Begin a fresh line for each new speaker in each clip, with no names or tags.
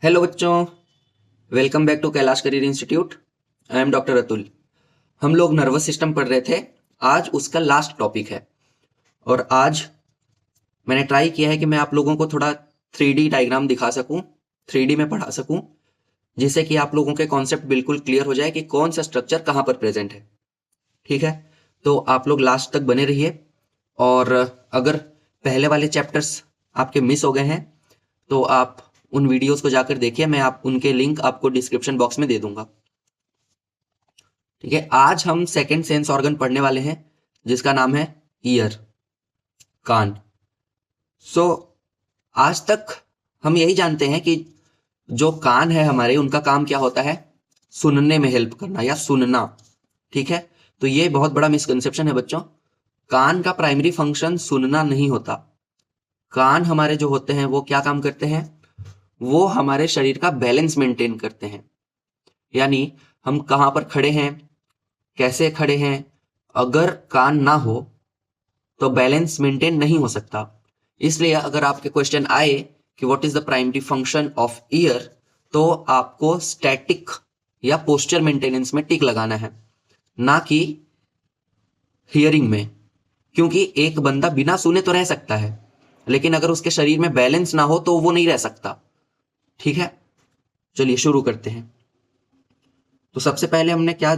Hello बच्चों, welcome back to Kailash career institute. I am doctor Atul. हम लोग नर्वस सिस्टम पढ़ रहे थे। आज उसका लास्ट टॉपिक है और आज मैंने ट्राई किया है कि मैं आप लोगों को थोड़ा 3D डायग्राम दिखा सकूं, 3D में पढ़ा सकूं, जिससे कि आप लोगों के कॉन्सेप्ट बिल्कुल क्लियर हो जाए कि कौन सा स्ट्रक्चर कहाँ पर प्रेजेंट है। ठीक है, तो आप लोग लास्ट तक बने रहिए। और अगर पहले वाले चैप्टर्स आपके मिस हो गए हैं तो आप उन वीडियोस को जाकर देखिए। मैं आप उनके लिंक आपको डिस्क्रिप्शन बॉक्स में दे दूंगा। ठीक है, आज हम सेकंड सेंस ऑर्गन पढ़ने वाले हैं जिसका नाम है ईयर, कान। सो आज तक हम यही जानते हैं कि जो कान है हमारे, उनका काम क्या होता है? सुनने में हेल्प करना या सुनना। ठीक है, तो ये बहुत बड़ा मिसकंसेप्शन है बच्चों। कान का प्राइमरी फंक्शन सुनना नहीं होता। कान हमारे जो होते हैं वो क्या काम करते हैं? वो हमारे शरीर का बैलेंस मेंटेन करते हैं। यानी हम कहां पर खड़े हैं, कैसे खड़े हैं, अगर कान ना हो तो बैलेंस मेंटेन नहीं हो सकता। इसलिए अगर आपके क्वेश्चन आए कि what is the primary function of year, तो आपको स्टैटिक या पोस्चर मेंटेनेंस में टिक लगाना है, ना कि हियरिंग में। क्योंकि एक बंदा बिना सुने तो रह सकता है, लेकिन अगर उसके शरीर में बैलेंस ना हो तो वो नहीं रह सकता। ठीक है, चलिए शुरू करते हैं। तो सबसे पहले हमने क्या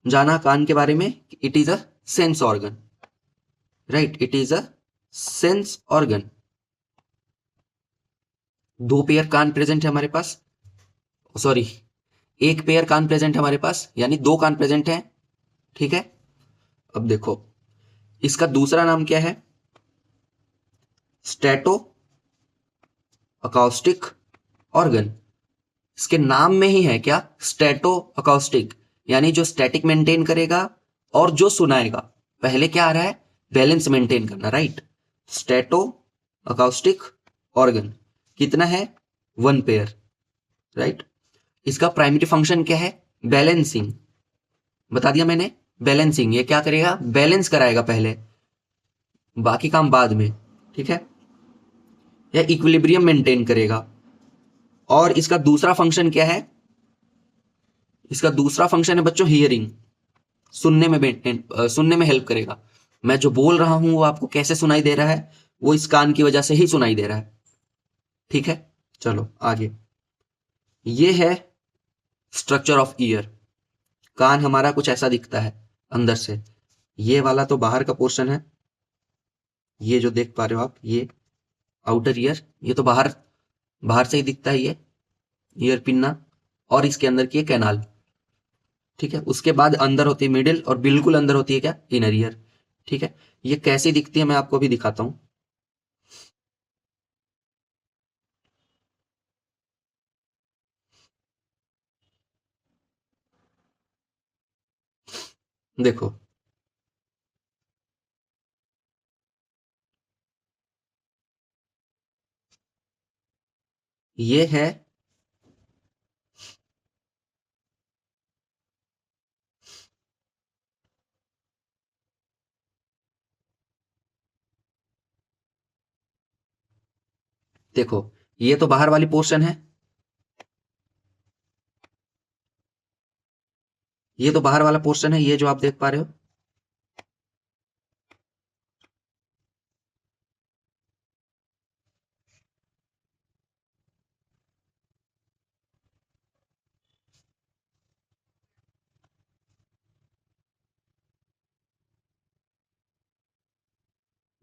जाना कान के बारे में? It is a sense organ. Right, it is a sense organ. दो पेयर कान प्रेजेंट है हमारे पास, सॉरी, एक पेयर कान प्रेजेंट है हमारे पास, यानी दो कान प्रेजेंट है। ठीक है, अब देखो इसका दूसरा नाम क्या है? स्टेटो अकाउस्टिक ऑर्गन। इसके नाम में ही है क्या? स्टेटो अकाउस्टिक, यानी जो स्टैटिक मेंटेन करेगा और जो सुनाएगा। पहले क्या आ रहा है? बैलेंस मेंटेन करना। राइट, स्टेटो अकाउस्टिक ऑर्गन कितना है? One pair. राइट, इसका प्राइमरी फंक्शन क्या है? बैलेंसिंग। बता दिया मैंने, बैलेंसिंग। ये क्या करेगा? बैलेंस कराएगा पहले, बाकी काम बाद में। ठीक है, या इक्विलिब्रियम मेंटेन करेगा। और इसका दूसरा फंक्शन क्या है? इसका दूसरा फंक्शन है बच्चों हियरिंग। सुनने में हेल्प करेगा। मैं जो बोल रहा हूं वो आपको कैसे सुनाई दे रहा है? वो इस कान की वजह से ही सुनाई दे रहा है। ठीक है, चलो आगे। ये है स्ट्रक्चर ऑफ ईयर। कान हमारा कुछ ऐसा दिखता है अंदर से। ये वाला तो बाहर का पोर्शन है, ये जो देख पा रहे हो आप, ये आउटर ईयर, ये तो बाहर बाहर से ही दिखता है, ये ईयर पिन्ना। और इसके अंदर की कैनाल। ठीक है, उसके बाद अंदर होती है मिडिल, और बिल्कुल अंदर होती है क्या? Inner ear. ठीक है, ये कैसी दिखती है मैं आपको भी दिखाता हूं। देखो, ये है देखो, ये तो बाहर वाली पोर्शन है, ये तो बाहर वाला पोर्शन है, ये जो आप देख पा रहे हो।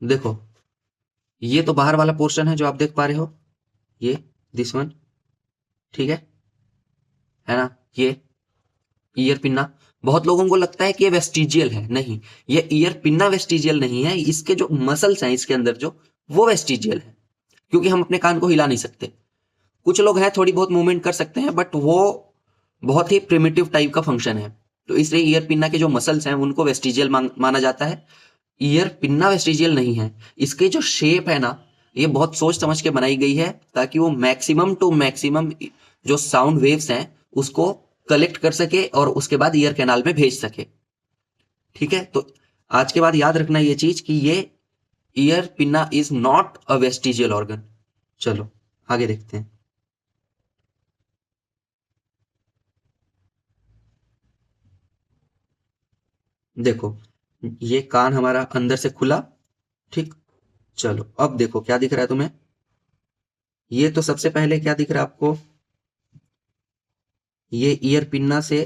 देखो, ये तो बाहर वाला पोर्शन है जो आप देख पा रहे हो, ये दिस वन। ठीक है ना? ये ईयर पिन्ना। बहुत लोगों को लगता है कि ये वेस्टिजियल है, नहीं, ये ईयर पिन्ना वेस्टिजियल नहीं है। इसके जो मसल्स हैं इसके अंदर जो, वो वेस्टिजियल है, क्योंकि हम अपने कान को हिला नहीं सकते। कुछ लोग हैं थोड़ी बहुत मूवमेंट कर सकते हैं, बट वो बहुत ही प्रिमिटिव टाइप का फंक्शन है। तो इसलिए ईयर पिन्ना के जो मसल्स हैं उनको वेस्टिजियल माना जाता है। ईयर पिन्ना वेस्टिजियल नहीं है। इसके जो शेप है ना, ये बहुत सोच समझ के बनाई गई है ताकि वो मैक्सिमम टू मैक्सिमम जो साउंड वेव्स हैं उसको कलेक्ट कर सके और उसके बाद ईयर कैनाल में भेज सके। ठीक है, तो आज के बाद याद रखना ये चीज कि ये ear pinna is not a vestigial organ. चलो आगे देखते हैं। देखो ये कान हमारा अंदर से खुला, ठीक। चलो अब देखो क्या दिख रहा है तुम्हें। ये तो सबसे पहले क्या दिख रहा है आपको, ये ईयर पिन्ना से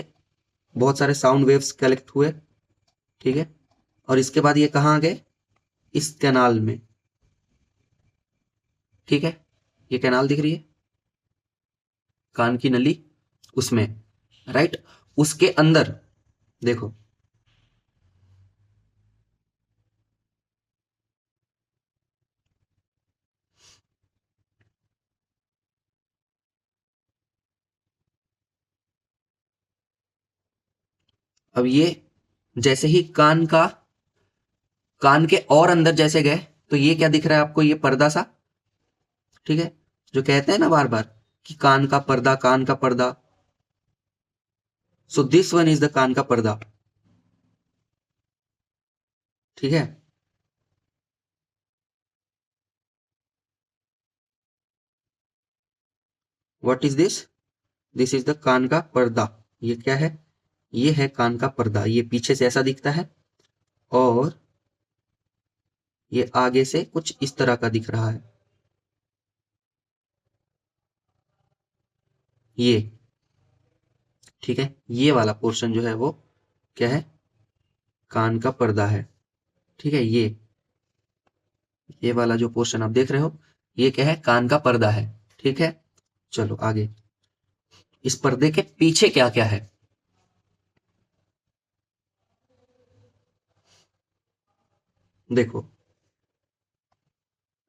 बहुत सारे साउंड वेव्स कलेक्ट हुए, ठीक है। और इसके बाद ये कहाँ आ गए, इस कैनाल में, ठीक है। ये कैनाल दिख रही है, कान की नली, उसमें, राइट। उसके अंदर देखो, अब ये जैसे ही कान के और अंदर जैसे गए, तो ये क्या दिख रहा है आपको, ये पर्दा सा, ठीक है। जो कहते हैं ना बार बार कि कान का पर्दा, कान का पर्दा। So this one is the कान का पर्दा, ठीक है। What is this, this is the कान का पर्दा। ये क्या है, ये है कान का पर्दा। ये पीछे से ऐसा दिखता है, और ये आगे से कुछ इस तरह का दिख रहा है, ये, ठीक है। ये वाला पोर्शन जो है वो क्या है, कान का पर्दा है, ठीक है। ये वाला जो पोर्शन आप देख रहे हो, ये क्या है, कान का पर्दा है, ठीक है। चलो आगे, इस पर्दे के पीछे क्या क्या है। देखो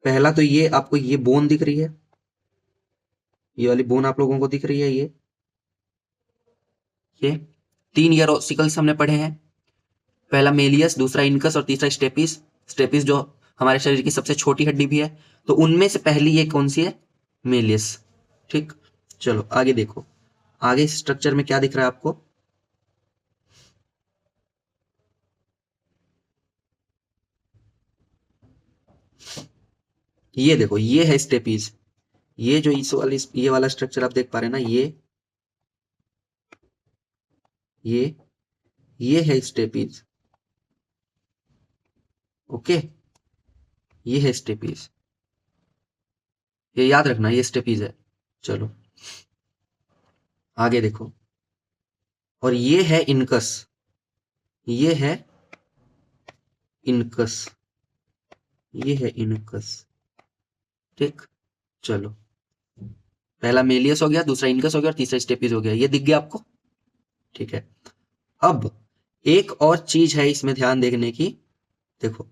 पहला तो ये आपको ये बोन दिख रही है, ये वाली बोन आप लोगों को दिख रही है, ये 3 ईयर ऑसिकल्स हमने पढ़े हैं। पहला मेलियस, दूसरा इनकस और तीसरा स्टेपिस। स्टेपिस जो हमारे शरीर की सबसे छोटी हड्डी भी है, तो उनमें से पहली ये कौन सी है, मेलियस, ठीक। चलो आगे देखो, आगे स्ट्रक्चर में क्या दिख रहा है आपको, ये देखो, ये है स्टेपीज। ये जो इस वाली, ये वाला स्ट्रक्चर आप देख पा रहे हैं ना, ये ये है स्टेपीज, ओके। ये है स्टेपीज, ये याद रखना, ये स्टेपीज है। चलो आगे देखो, और ये है इनकस, ये है इनकस, ये है इनकस, ठीक। चलो पहला मेलियस हो गया, दूसरा इनकस हो गया, और तीसरा स्टेपीज हो गया। ये दिख गया आपको, ठीक है। अब एक और चीज है इसमें ध्यान देखने की, देखो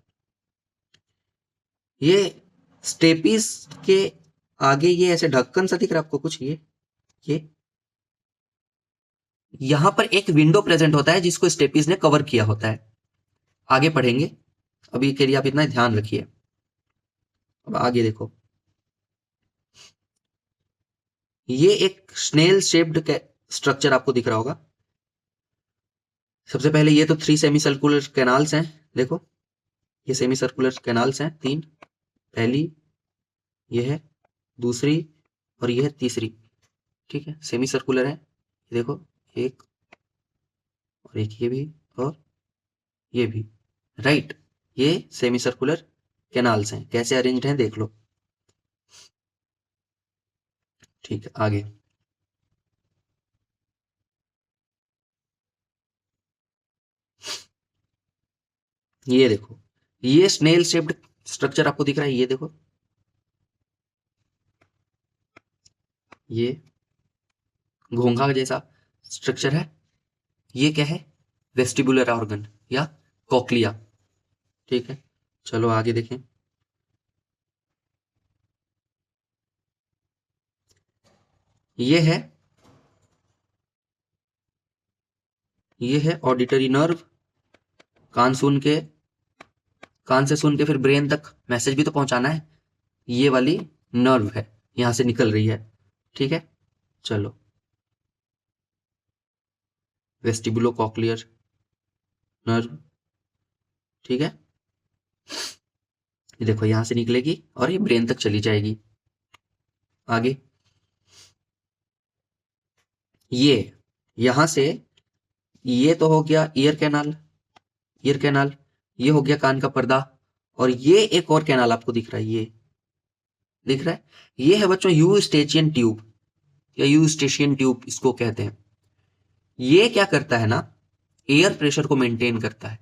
ये स्टेपीज के आगे ये ऐसे ढक्कन सा दिख रहा है आपको कुछ, ये यहां पर एक विंडो प्रेजेंट होता है जिसको स्टेपीज ने कवर किया होता है। आगे पढ़ेंगे, अभी के लिए आप इतना ध्यान रखिए। अब आगे देखो, ये एक स्नेल शेप्ड स्ट्रक्चर आपको दिख रहा होगा। सबसे पहले ये तो 3 सेमी सर्कुलर कैनाल्स हैं, देखो ये सेमी सर्कुलर कैनाल्स हैं 3। पहली ये है, दूसरी, और ये है तीसरी, ठीक है। सेमी सर्कुलर है, ये देखो, एक, और एक ये भी, और ये भी, राइट। ये सेमी सर्कुलर कैनाल्स हैं, कैसे अरेंज्ड हैं देख लो, ठीक है। आगे ये देखो, ये स्नेल शेप्ड स्ट्रक्चर आपको दिख रहा है, ये देखो, ये घोंघा जैसा स्ट्रक्चर है। ये क्या है, वेस्टिबुलर ऑर्गन या कॉक्लिया, ठीक है। चलो आगे देखें, ये है ऑडिटरी नर्व। कान सुन के, कान से सुन के फिर ब्रेन तक मैसेज भी तो पहुंचाना है, ये वाली नर्व है, यहां से निकल रही है, ठीक है। चलो वेस्टिबुलो कॉक्लियर नर्व, ठीक है। ये देखो यहां से निकलेगी और ये ब्रेन तक चली जाएगी। आगे ये यहां से, ये तो हो गया ईयर कैनाल, ईयर कैनाल, ये हो गया कान का पर्दा, और ये एक और कैनाल आपको दिख रहा है, ये दिख रहा है, ये है बच्चों यूस्टेचियन ट्यूब या यूस्टेशियन ट्यूब इसको कहते हैं। ये क्या करता है ना, एयर प्रेशर को मेंटेन करता है,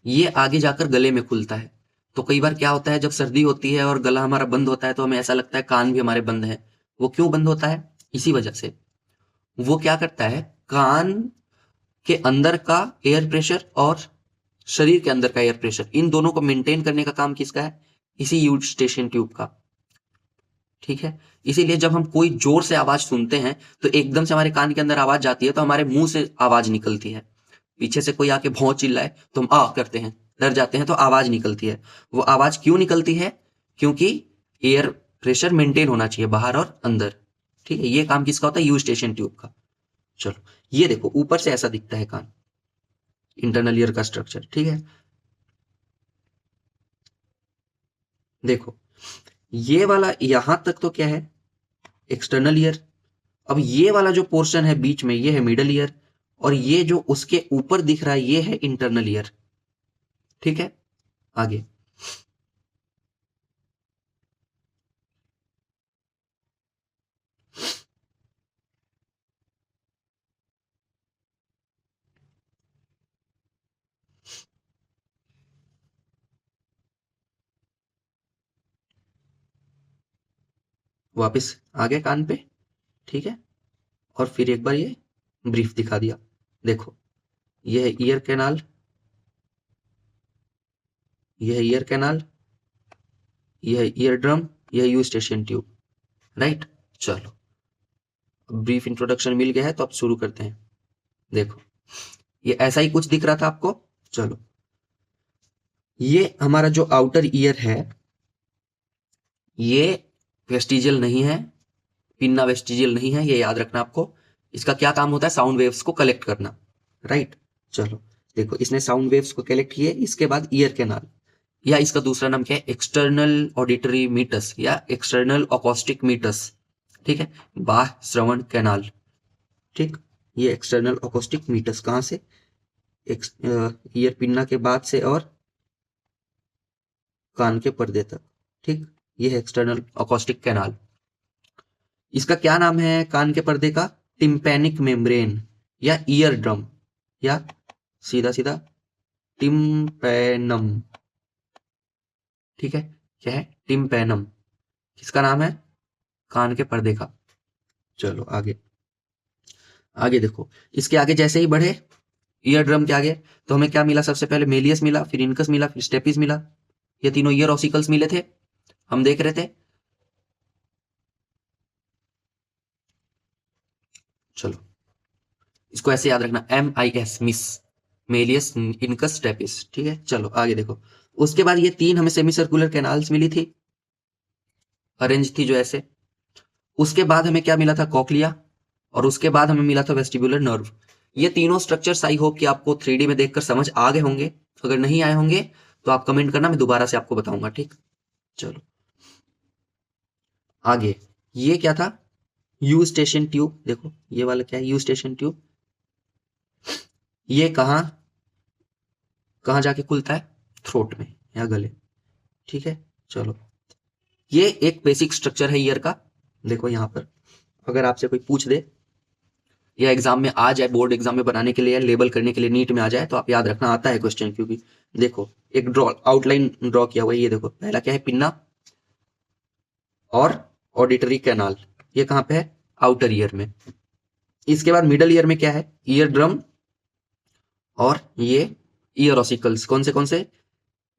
ये आगे जाकर गले में खुलता है। तो कई बार क्या होता है, जब सर्दी होती है और गला हमारा बंद होता है तो हमें ऐसा लगता है कान भी हमारे बंद है। वो क्यों बंद होता है, इसी वजह से। वो क्या करता है, कान के अंदर का एयर प्रेशर और शरीर के अंदर का एयर प्रेशर, इन दोनों को मेंटेन करने का काम किसका है, इसी यूस्टेशियन ट्यूब का। ठीक है, इसीलिए जब हम कोई जोर से आवाज सुनते हैं तो एकदम से हमारे कान के अंदर आवाज जाती है, तो हमारे मुंह से आवाज निकलती है। पीछे से कोई आके भौं चिल्लाए तो हम आ करते हैं, डर जाते हैं, तो आवाज निकलती है। वो आवाज क्यों निकलती है, क्योंकि एयर प्रेशर मेंटेन होना चाहिए बाहर और अंदर। ठीक है, ये काम किसका होता है, यूस्टेशियन ट्यूब का। चलो, ये देखो ऊपर से ऐसा दिखता है कान, इंटरनल ईयर का स्ट्रक्चर। ठीक है, देखो ये वाला यहां तक तो क्या है, एक्सटर्नल ईयर। अब ये वाला जो पोर्शन है बीच में, ये है मिडल ईयर, और ये जो उसके ऊपर दिख रहा है ये है इंटरनल ईयर। ठीक है, आगे वापस आ गए कान पे। ठीक है, और फिर एक बार ये ब्रीफ दिखा दिया। देखो ये है ईयर कैनाल, ये है ईयर कैनाल, ये है ईयर ड्रम, ये है यूस्टेशियन ट्यूब। राइट, चलो ब्रीफ इंट्रोडक्शन मिल गया है, तो अब शुरू करते हैं। देखो ये ऐसा ही कुछ दिख रहा था आपको। चलो, ये हमारा जो आउटर ईयर है ये वेस्टिजियल नहीं है, पिन्ना वेस्टिजियल नहीं है, ये याद रखना आपको। इसका क्या काम होता है, साउंड वेव्स को कलेक्ट करना। राइट, चलो देखो इसने साउंड वेव्स को कलेक्ट किए, इसके बाद ईयर कैनाल, या इसका दूसरा नाम क्या है, एक्सटर्नल ऑडिटरी मीटस या एक्सटर्नल अकॉस्टिक मीटस। ठीक है, बाह्य श्रवण कैनाल। ठीक, ये एक्सटर्नल अकॉस्टिक मीटस कहां से, ईयर पिन्ना के बाद से और कान के पर्दे तक। ठीक, ये है एक्सटर्नल अकॉस्टिक कैनाल। इसका क्या नाम है कान के पर्दे का, टिम्पैनिक मेम्ब्रेन या ईयर ड्रम, या सीधा सीधा टिम्पैनम। ठीक है, क्या है, टिम्पैनम। किसका नाम है, कान के पर्दे का। चलो आगे, आगे देखो, इसके आगे जैसे ही बढ़े ईयर ड्रम के आगे, तो हमें क्या मिला, सबसे पहले मेलियस मिला, फिर इनकस मिला, फिर स्टेपिस मिला। ये तीनों ईयर ऑसिकल्स मिले थे, हम देख रहे थे। चलो इसको ऐसे याद रखना, MIS, MIS, malleus, incus, stapes. ठीक है, चलो आगे देखो। उसके बाद ये तीन हमें सेमी सर्कुलर कैनाल्स मिली थी, अरेंज थी जो ऐसे। उसके बाद हमें क्या मिला था, कॉकलिया, और उसके बाद हमें मिला था वेस्टिबुलर नर्व। ये तीनों स्ट्रक्चर्स आई होप कि आपको 3D में देखकर समझ आ गए होंगे। अगर नहीं आए होंगे तो आप कमेंट करना, मैं दोबारा से आपको बताऊंगा। ठीक, चलो आगे, ये क्या था, यू स्टेशन ट्यूब। देखो ये वाला क्या है, यू स्टेशन ट्यूब। ये कहाँ कहाँ जाके खुलता है, थ्रोट में या गले। ठीक है, चलो ये एक बेसिक स्ट्रक्चर है ईयर का। देखो यहाँ पर अगर आपसे कोई पूछ दे या एग्जाम में आ जाए, बोर्ड एग्जाम में बनाने के लिए, लेबल करने के लिए, नीट में आ जाए, तो आप याद रखना आता है क्वेश्चन। क्योंकि देखो एक ड्रॉ आउटलाइन ड्रॉ किया हुआ है, ये देखो पहला क्या है, पिन्ना और ऑडिटरी कैनाल, ये कहाँ पे है, आउटर ईयर में। इसके बाद मिडल ईयर में क्या है, ईयर ड्रम और ये ईयर ऑसिकल्स। कौन से,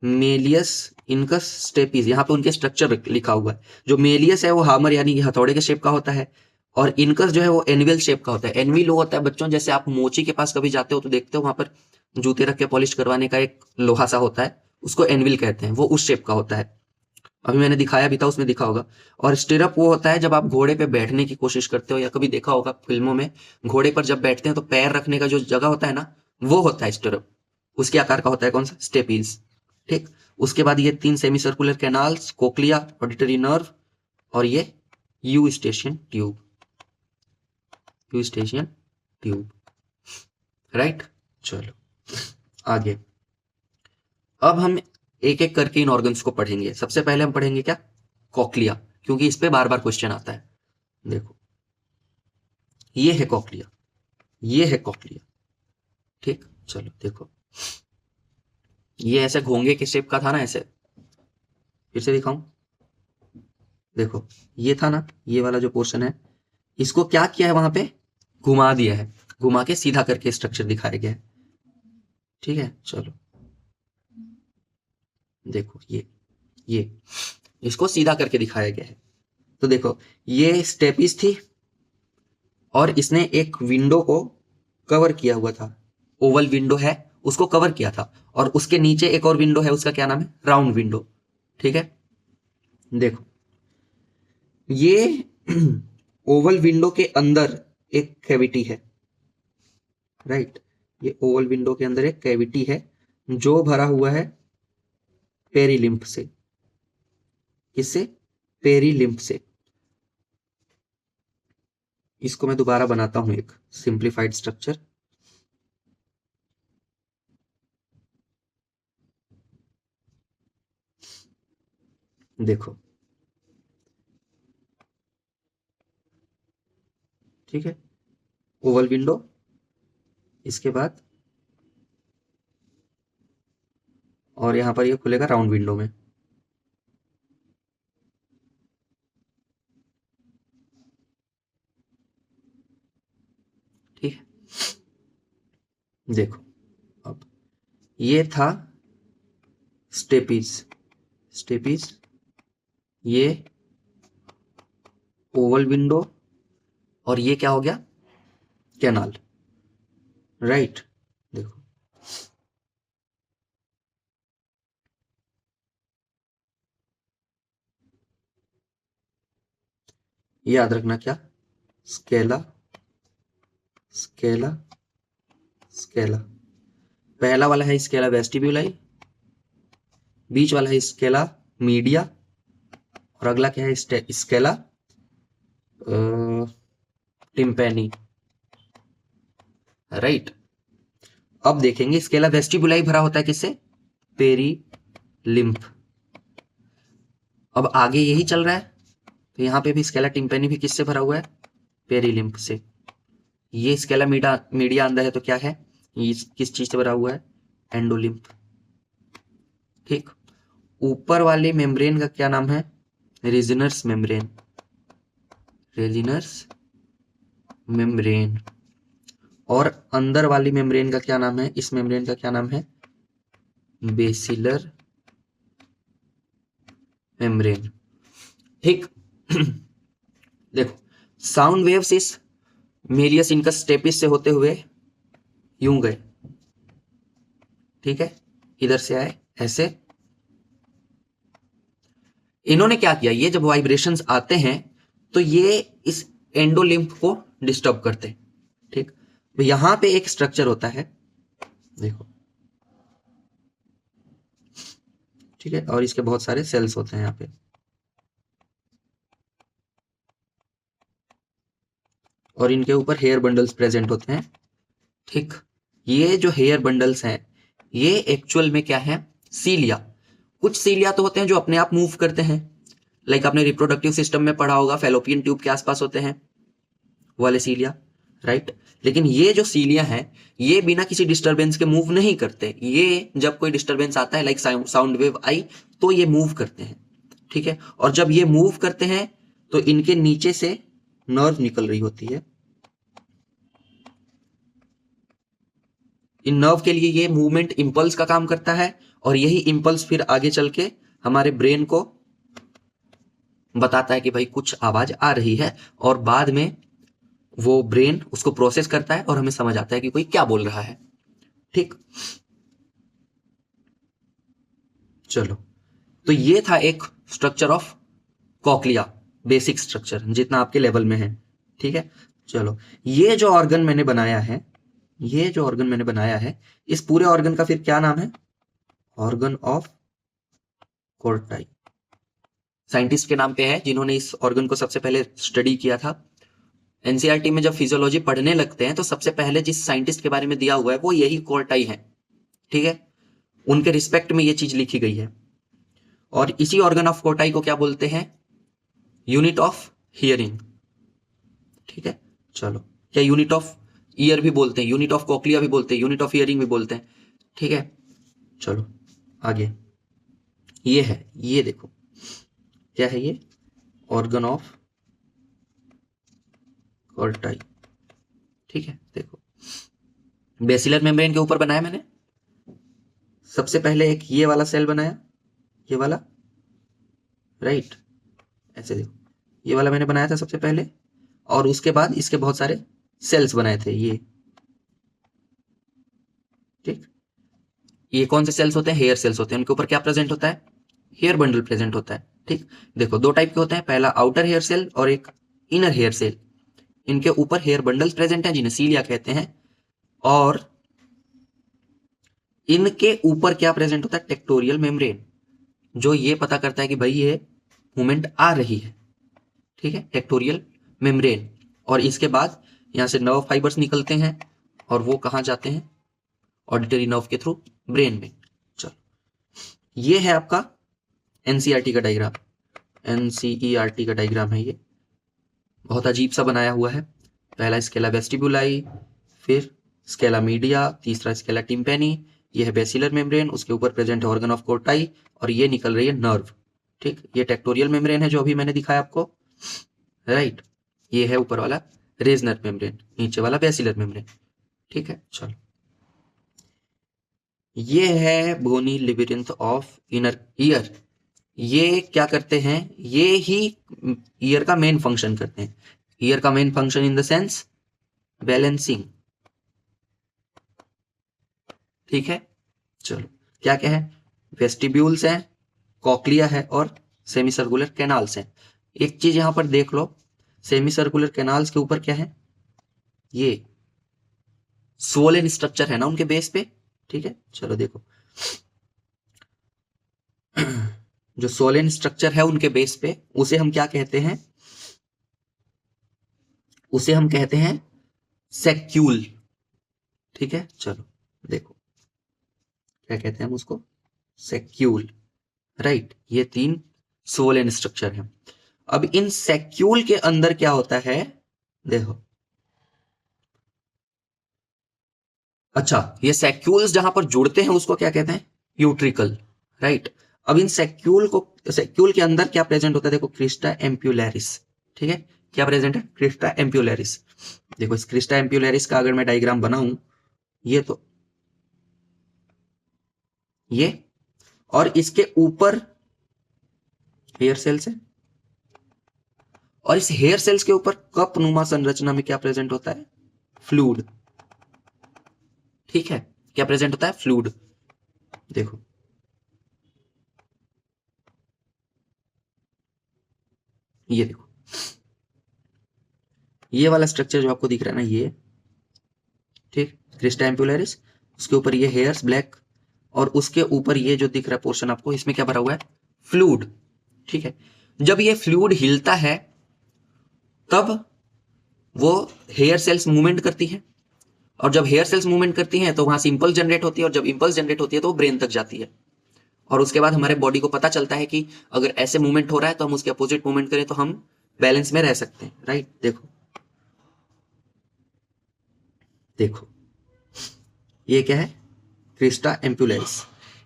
मेलियस, इनकस, स्टेपीज। यहाँ पे उनके स्ट्रक्चर लिखा हुआ है। जो मेलियस है वो हामर यानी कि हथौड़े के शेप का होता है, और इनकस जो है वो एनविल शेप का होता है। एनविल वो होता है बच्चों, जैसे आप मोची के पास कभी जाते हो तो देखते हो वहां पर जूते रख के पॉलिश करवाने का एक लोहा सा होता है, उसको एनविल कहते हैं, वो उस शेप का होता है। अभी मैंने दिखाया भी था, उसमें दिखा होगा। और स्टिरअप वो होता है जब आप घोड़े पे बैठने की कोशिश करते हो, या कभी देखा होगा फिल्मों में, घोड़े पर जब बैठते हैं तो पैर रखने का जो जगह होता है ना, वो होता है स्टिरअप। उसके आकार का होता है कौन सा, स्टेपीज। ठीक, उसके बाद ये तीन semi circular canals, cochlea, auditory nerve, और ये you station tube, you station tube. Right, चलो आगे, अब हम एक एक करके इन ऑर्गन्स को पढ़ेंगे। सबसे पहले हम पढ़ेंगे क्या, कॉक्लिया, क्योंकि इस पे बार बार क्वेश्चन आता है। देखो ये है कॉक्लिया, ये है कॉक्लिया, ठीक। चलो देखो, ये ऐसे घोंगे के शेप का था ना, ऐसे फिर से दिखाऊं, देखो ये था ना, ये वाला जो पोर्शन है, इसको क्या किया है वहां पे, घुमा दिया है, घुमा के सीधा करके स्ट्रक्चर दिखाया गया है, ठीक है। चलो देखो ये इसको सीधा करके दिखाया गया है। तो देखो ये स्टेपिस थी और इसने एक विंडो को कवर किया हुआ था, ओवल विंडो है उसको कवर किया था, और उसके नीचे एक और विंडो है, उसका क्या नाम है, राउंड विंडो, ठीक है। देखो ये ओवल विंडो के अंदर एक कैविटी है, राइट। ये ओवल विंडो के अंदर एक कैविटी है जो भरा हुआ है पेरीलिम्फ से। किससे, पेरीलिम्फ से। इसको मैं दोबारा बनाता हूं एक सिंप्लीफाइड स्ट्रक्चर। देखो ठीक है, ओवल विंडो, इसके बाद और यहां पर ये खुलेगा राउंड विंडो में, ठीक है। देखो अब ये था स्टेपीज, स्टेपीज, ये ओवल विंडो, और ये क्या हो गया, कैनाल, राइट। देखो याद रखना क्या, स्केला, स्केला, स्केला। पहला वाला है स्केला वेस्टिब्यूलाई, बीच वाला है स्केला मीडिया, और अगला क्या है, स्केला टिम्पेनी, राइट। अब देखेंगे स्केला वेस्टिबुलाई भरा होता है किससे, पेरी लिम्फ। अब आगे यही चल रहा है, तो यहां पे भी स्केला टिम्पेनी भी किससे भरा हुआ है, पेरी लिम्फ से। ये स्केला मीडिया अंदर है तो क्या है, ये किस चीज से भरा हुआ है, एंडोलिम्फ, ठीक। ऊपर वाले मेम्ब्रेन का क्या नाम है, रेजिनर्स मेम्ब्रेन, रेजिनर्स मेम्ब्रेन। और अंदर वाली मेम्ब्रेन का क्या नाम है, इस मेम्ब्रेन का क्या नाम है, बेसिलर मेम्ब्रेन, ठीक। देखो साउंड वेव्स इस मेलियस इनकस स्टेपिस से होते हुए यूं गए, ठीक है, इधर से आए ऐसे। इन्होंने क्या किया, ये जब वाइब्रेशंस आते हैं तो ये इस एंडोलिम्फ को डिस्टर्ब करते हैं, ठीक। तो यहां पे एक स्ट्रक्चर होता है, देखो, ठीक है, और इसके बहुत सारे सेल्स होते हैं यहाँ पे, और इनके ऊपर हेयर बंडल्स प्रेजेंट होते हैं, ठीक। ये जो हेयर बंडल्स हैं ये एक्चुअल में क्या है, सीलिया। कुछ सीलिया तो होते हैं जो अपने आप मूव करते हैं, लाइक आपने रिप्रोडक्टिव सिस्टम में पढ़ा होगा, फेलोपियन ट्यूब के आसपास होते हैं वाले सीलिया, राइट। लेकिन ये जो सीलिया हैं ये बिना किसी डिस्टरबेंस के मूव नहीं करते, ये जब कोई डिस्टरबेंस आता है लाइक साउंड वेव आई तो ये मूव करते हैं, ठीक है। और जब ये मूव करते हैं तो इनके नीचे से नर्व निकल रही होती है, इन नर्व के लिए ये मूवमेंट इंपल्स का काम करता है, और यही इंपल्स फिर आगे चल के हमारे ब्रेन को बताता है कि भाई कुछ आवाज आ रही है, और बाद में वो ब्रेन उसको प्रोसेस करता है और हमें समझ आता है कि कोई क्या बोल रहा है, ठीक। चलो तो ये था एक structure of cochlea, basic structure जितना आपके लेवल में है, ठीक है। चलो ये जो ऑर्गन मैंने बनाया है, ये जो ऑर्गन मैंने बनाया है, इस पूरे ऑर्गन का फिर क्या नाम है, ऑर्गन ऑफ कोर्टाई। साइंटिस्ट के नाम पे है जिन्होंने इस ऑर्गन को सबसे पहले स्टडी किया था। एनसीईआरटी में जब फिजियोलॉजी पढ़ने लगते हैं तो सबसे पहले जिस साइंटिस्ट के बारे में दिया हुआ है वो यही कोर्टाई है, ठीक है। उनके रिस्पेक्ट में ये चीज लिखी गई है। और इसी ऑर्गन ऑफ कोटाई को क्या बोलते हैं? Unit of hearing. ठीक है, चलो, क्या यूनिट ऑफ ईयर भी बोलते हैं, यूनिट ऑफ कॉक्लिया भी बोलते हैं, यूनिट ऑफ हियरिंग भी बोलते हैं। ठीक है, चलो आगे। ये है, ये देखो क्या है, ये ऑर्गन ऑफ कोटाई। ठीक है, देखो बेसिलर मेम्ब्रेन के ऊपर बनाया मैंने सबसे पहले एक ये वाला सेल बनाया, ये वाला, राइट, ऐसे देखो, ये वाला मैंने बनाया था सबसे पहले, और उसके बाद इसके बहुत सारे सेल्स बनाए थे ये। ठीक, ये कौन से सेल्स होते हैं? हेयर सेल्स होते हैं। उनके ऊपर क्या प्रेजेंट होता है? हेयर बंडल प्रेजेंट होता है। ठीक, देखो दो टाइप के होते हैं, पहला आउटर हेयर सेल और एक इनर हेयर सेल। इनके ऊपर हेयर बंडल्स प्रेजेंट हैं जिन्हें सीलिया कहते हैं, और इनके ऊपर क्या प्रेजेंट होता है? टेक्टोरियल मेम्ब्रेन, जो ये पता करता है कि भाई ये मूवमेंट आ रही है। ठीक है, टेक्टोरियल मेम्ब्रेन। और इसके बाद यहां से नर्व फाइबर्स निकलते हैं और वो कहां जाते हैं? ऑडिटरी नर्व के थ्रू ब्रेन में। चलो, ये है आपका एनसीईआरटी का डायग्राम, एनसीईआरटी का डायग्राम है ये, बहुत अजीब सा बनाया हुआ है। पहला स्केला वेस्टिबुलाई, फिर स्केला मीडिया, तीसरा स्केला टिम्पेनी, ये है बेसिलर मेम्ब्रेन, उसके ऊपर प्रेजेंट है ऑर्गन ऑफ कोटाई, और ये निकल रही है नर्व। ठीक, ये टेक्टोरियल मेम्ब्रेन है जो अभी मैंने दिखाया आपको, राइट। ये है ऊपर वाला रेजनर मेम्ब्रेन, नीचे वाला बेसिलर मेम्ब्रेन। ठीक है, चलो, ये है बोनी लिबिरिंथ ऑफ इनर ईयर। ये क्या करते हैं? ये ही ईयर का मेन फंक्शन करते हैं। ईयर का main function in the sense balancing. ठीक है, चलो, क्या क्या है? वेस्टिब्यूल्स हैं, कॉक्लिया है, और सेमी सर्कुलर कैनाल्स हैं। एक चीज यहां पर देख लो, सेमी सर्कुलर कैनाल्स के ऊपर क्या है? ये स्वोलन स्ट्रक्चर है ना उनके बेस पे। ठीक है, चलो देखो, जो स्वोलन स्ट्रक्चर है उनके बेस पे, उसे हम क्या कहते हैं? उसे हम कहते हैं सेक्यूल। ठीक है, चलो देखो, क्या कहते हैं हम उसको? सेक्यूल, राइट। ये तीन स्वोलन स्ट्रक्चर है। अब इन सेक्यूल के अंदर क्या होता है? देखो, अच्छा, ये सेक्यूल्स जहां पर जुड़ते हैं उसको क्या कहते हैं? Utricle, right. अब इन सेक्यूल के अंदर क्या प्रेजेंट होता है? देखो, क्रिस्टा एम्प्यूलैरिस। ठीक है, क्या प्रेजेंट है? क्रिस्टा एम्प्यूलैरिस। देखो, इस क्रिस्टा एम्प्यूलैरिस का अगर मैं डायग्राम बनाऊं, ये तो ये, और इसके ऊपर हेयर सेल्स है, और इस हेयर सेल्स के ऊपर कप नुमा संरचना में क्या प्रेजेंट होता है? फ्लूइड। ठीक है, क्या प्रेजेंट होता है? फ्लूइड। देखो, ये देखो, ये वाला स्ट्रक्चर जो आपको दिख रहा है ना, ये, ठीक, क्रिस्टा एम्प्यूलैरिस, उसके ऊपर ये हेयर्स ब्लैक, और उसके ऊपर ये जो दिख रहा है पोर्शन आपको, इसमें क्या भरा हुआ है? फ्लूइड। ठीक है, जब ये फ्लूइड हिलता है तब वो हेयर सेल्स मूवमेंट करती है, और जब हेयर सेल्स मूवमेंट करती हैं तो वहां से इंपल्स जनरेट होती है, और जब इंपल्स जनरेट होती है तो वो ब्रेन तक जाती है, और उसके बाद हमारे बॉडी को पता चलता है कि अगर ऐसे मूवमेंट हो रहा है तो हम उसके अपोजिट मूवमेंट करें तो हम बैलेंस में रह सकते हैं, राइट। देखो, देखो, ये क्या है? क्रिस्टा एम्प्यूलैरिस।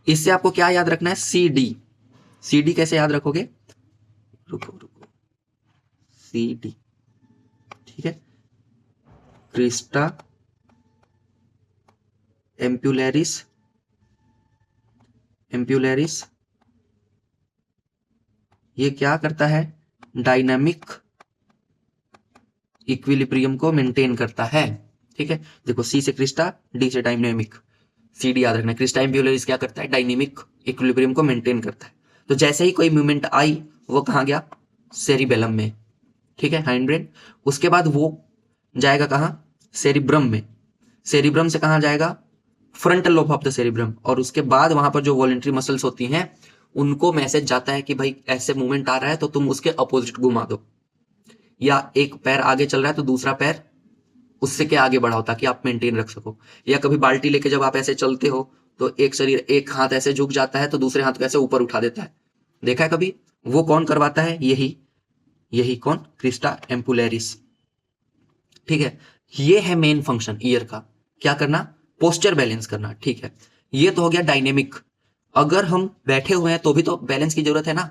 इससे आपको क्या याद रखना है? C D. सी डी कैसे याद रखोगे? रुको रुको, सी डी, ठीक है, क्रिस्टा एम्प्यूलैरिस, एम्प्यूलैरिस ये क्या करता है? डायनामिक इक्विलिब्रियम को मेंटेन करता है। ठीक है, देखो, सी से क्रिस्टा, डी से डायनेमिक, सी डी याद रखना। क्रिस्टा एम्प्यूलैरिस क्या करता है? डायनेमिक इक्विलिब्रियम को मेंटेन करता है। तो जैसे ही कोई मूवमेंट आई, वो कहां गया? सेरिबेलम में। ठीक है, हाइंड ब्रेन। उसके बाद वो जाएगा कहां? सेरिब्रम में। सेरिब्रम से कहां जाएगा? Frontal lobe of the cerebrum. और उसके बाद वहां पर जो वॉलेंट्री मसल्स होती हैं, उनको मैसेज जाता है कि भाई ऐसे मूवमेंट आ रहा है तो तुम उसके अपोजिट घुमा दो, या एक पैर आगे चल रहा है तो दूसरा पैर उससे क्या आगे बढ़ाओ ताकि आप मेंटेन रख सको। या कभी बाल्टी लेके जब आप ऐसे चलते हो तो एक हाथ ऐसे झुक जाता है तो दूसरे हाथ को ऐसे ऊपर उठा देता है, देखा है कभी? वो कौन करवाता है? यही कौन? क्रिस्टा एम्पुलेरिस। ठीक है, ये है मेन फंक्शन ईयर का, क्या करना? पोस्चर बैलेंस करना। ठीक है, ये तो हो गया डायनेमिक। अगर हम बैठे हुए हैं तो भी तो बैलेंस की जरूरत है ना,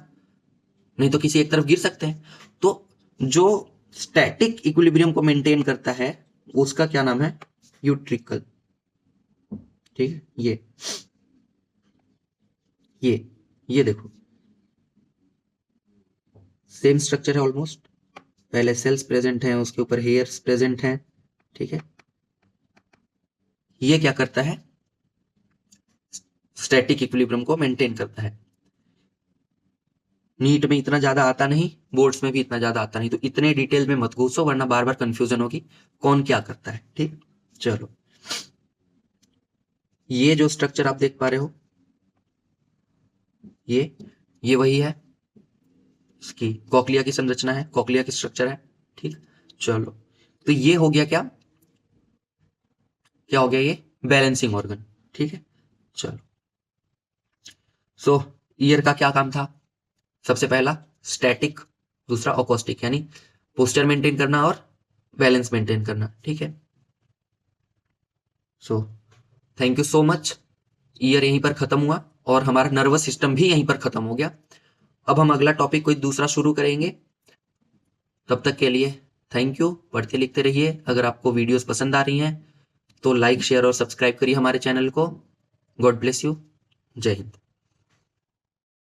नहीं तो किसी एक तरफ गिर सकते हैं। तो जो स्टैटिक इक्विलिब्रियम को मेंटेन करता है उसका क्या नाम है? यूट्रिकल। ठीक है, ये देखो सेम स्ट्रक्चर है ऑलमोस्ट, पहले सेल्स प्रेजेंट हैं, उसके ऊपर हेयर्स प्रेजेंट हैं। ठीक है, ये क्या करता है? स्टैटिक इक्विलिब्रियम को मेंटेन करता है। नीट में इतना ज्यादा आता नहीं, बोर्ड्स में भी इतना ज्यादा आता नहीं, तो इतने डिटेल में मत घुसो वरना बार बार कंफ्यूजन होगी कौन क्या करता है। ठीक, चलो ये जो स्ट्रक्चर आप देख पा रहे हो ये वही है, इसकी कॉक्लिया की संरचना है, कॉक्लिया की स्ट्रक्चर है। ठीक, चलो तो ये हो गया क्या हो गया? ये बैलेंसिंग ऑर्गन। ठीक है, चलो सो ईयर का क्या काम था? सबसे पहला स्टैटिक, दूसरा अकॉस्टिक, यानी पोस्चर मेंटेन करना और बैलेंस मेंटेन करना। ठीक है, so thank you so much. Year यहीं पर खत्म हुआ और हमारा नर्वस सिस्टम भी यहीं पर खत्म हो गया। अब हम अगला टॉपिक कोई दूसरा शुरू करेंगे, तब तक के लिए थैंक यू। पढ़ते लिखते रहिए। अगर आपको वीडियोस पसंद आ रही हैं तो लाइक शेयर और सब्सक्राइब करिए हमारे चैनल को। God bless you. जय हिंद।